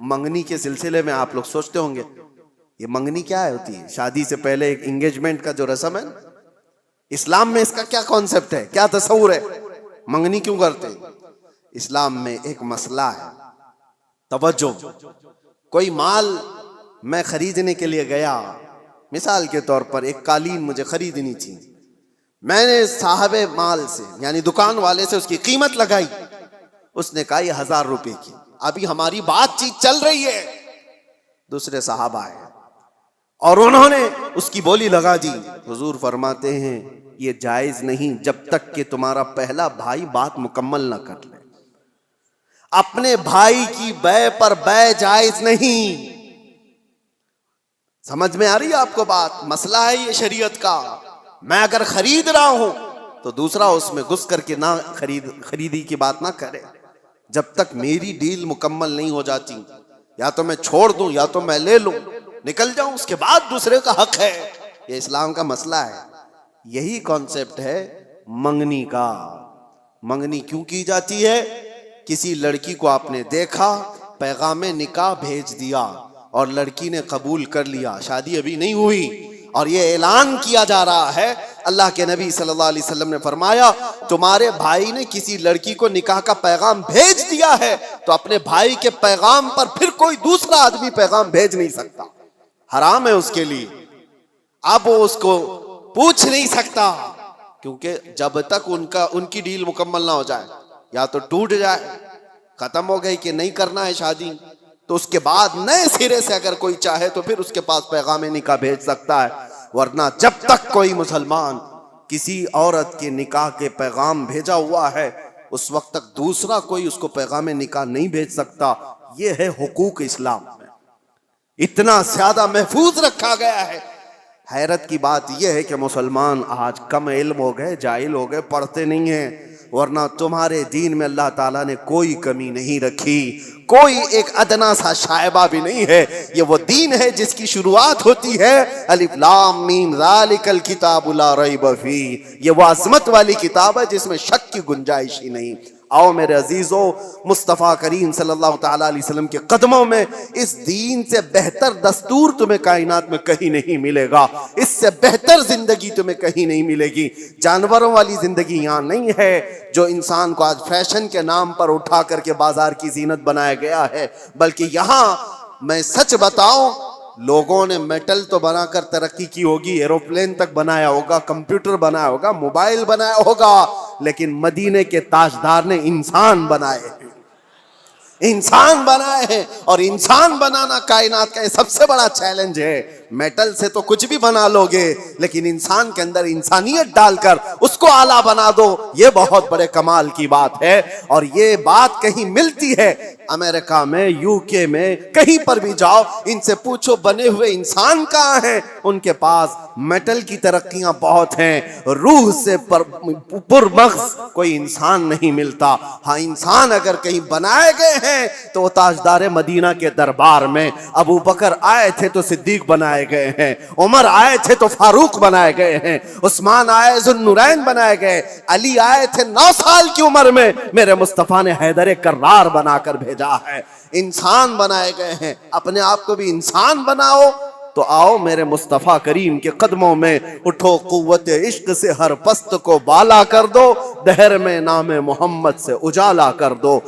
منگنی کے سلسلے میں آپ لوگ سوچتے ہوں گے یہ منگنی کیا ہوتی ہے؟ شادی سے پہلے ایک انگیجمنٹ کا جو رسم ہے، اسلام میں اس کا کیا کانسیپٹ ہے، کیا تصور ہے؟ منگنی کیوں کرتے ہیں؟ اسلام میں ایک مسئلہ ہے، توجہ۔ کوئی مال میں خریدنے کے لیے گیا، مثال کے طور پر ایک قالین مجھے خریدنی تھی، میں نے صاحب مال سے یعنی دکان والے سے اس کی قیمت لگائی، اس نے کہا یہ 1000 روپے کی۔ ابھی ہماری بات چیت چل رہی ہے، دوسرے صحابہ آئے اور انہوں نے اس کی بولی لگا دی۔ حضور فرماتے ہیں یہ جائز نہیں جب تک کہ تمہارا پہلا بھائی بات مکمل نہ کر لے۔ اپنے بھائی کی بے پر بے جائز نہیں۔ سمجھ میں آ رہی ہے آپ کو بات؟ مسئلہ ہے یہ شریعت کا۔ میں اگر خرید رہا ہوں تو دوسرا اس میں گھس کر کے نہ خریدی کی بات نہ کرے جب تک میری ڈیل مکمل نہیں ہو جاتی۔ یا تو میں چھوڑ دوں یا تو میں لے لوں، نکل جاؤں، اس کے بعد دوسرے کا حق ہے۔ یہ اسلام کا مسئلہ ہے۔ یہی کانسیپٹ ہے منگنی کا۔ منگنی کیوں کی جاتی ہے؟ کسی لڑکی کو آپ نے دیکھا، پیغام نکاح بھیج دیا اور لڑکی نے قبول کر لیا، شادی ابھی نہیں ہوئی، اور یہ اعلان کیا جا رہا ہے، اللہ کے نبی صلی اللہ علیہ وسلم نے فرمایا تمہارے بھائی نے کسی لڑکی کو نکاح کا پیغام بھیج دیا ہے تو اپنے بھائی کے پیغام پر پھر کوئی دوسرا آدمی پیغام بھیج نہیں سکتا، حرام ہے اس کے لیے۔ اب وہ اس کو پوچھ نہیں سکتا، کیونکہ جب تک ان کی ڈیل مکمل نہ ہو جائے، یا تو ٹوٹ جائے، ختم ہو گئی کہ نہیں کرنا ہے شادی، تو اس کے بعد نئے سرے سے اگر کوئی چاہے تو پھر اس کے پاس پیغام نکاح بھیج سکتا ہے، ورنہ جب تک کوئی مسلمان کسی عورت کے نکاح کے پیغام بھیجا ہوا ہے اس وقت تک دوسرا کوئی اس کو پیغام نکاح نہیں بھیج سکتا۔ یہ ہے حقوق اسلام میں، اتنا زیادہ محفوظ رکھا گیا ہے۔ حیرت کی بات یہ ہے کہ مسلمان آج کم علم ہو گئے، جاہل ہو گئے، پڑھتے نہیں ہیں، ورنہ تمہارے دین میں اللہ تعالیٰ نے کوئی کمی نہیں رکھی، کوئی ایک ادنا سا شائبہ بھی نہیں ہے۔ یہ وہ دین ہے جس کی شروعات ہوتی ہے الف لام میم ذالک الکتاب لا ریب فیہ۔ یہ وہ عظمت والی کتاب ہے جس میں شک کی گنجائش ہی نہیں۔ آؤ میرے عزیزو، مصطفیٰ کریم صلی اللہ تعالیٰ علیہ وسلم کے قدموں میں اس دین سے بہتر دستور تمہیں کائنات میں کہیں نہیں ملے گا، اس سے بہتر زندگی تمہیں کہیں نہیں ملے گی۔ جانوروں والی زندگی یہاں نہیں ہے جو انسان کو آج فیشن کے نام پر اٹھا کر کے بازار کی زینت بنایا گیا ہے، بلکہ یہاں میں سچ بتاؤں لوگوں نے میٹل تو بنا کر ترقی کی ہوگی، ایروپلین تک بنایا ہوگا، کمپیوٹر بنایا ہوگا، موبائل بنایا ہوگا، لیکن مدینے کے تاجدار نے انسان بنائے ہیں، انسان بنائے ہیں، اور انسان بنانا کائنات کا سب سے بڑا چیلنج ہے۔ میٹل سے تو کچھ بھی بنا لو گے، لیکن انسان کے اندر انسانیت ڈال کر اس کو اعلیٰ بنا دو، یہ بہت بڑے کمال کی بات ہے۔ اور یہ بات کہیں ملتی ہے امریکہ میں، یو کے میں، کہیں پر بھی جاؤ، ان سے پوچھو بنے ہوئے انسان کہاں ہیں، ان کے پاس میٹل کی ترقیاں بہت ہیں، روح سے پرمغز کوئی انسان نہیں ملتا۔ ہاں انسان اگر کہیں بنائے گئے ہیں تو وہ تاجدار مدینہ کے دربار میں ابو بکر آئے تھے تو صدیق بنائے گئے ہیں، عمر آئے تھے تو فاروق بنائے گئے ہیں، عثمان آئے ذو النورین بنائے گئے، علی آئے تھے 9 سال کی عمر میں، میرے مصطفیٰ نے حیدر کرار بنا کر بھیجا ہے۔ انسان بنائے گئے ہیں، اپنے آپ کو بھی انسان بناؤ تو آؤ میرے مصطفیٰ کریم کے قدموں میں اٹھو، قوت عشق سے ہر پست کو بالا کر دو، دہر میں نام محمد سے اجالا کر دو۔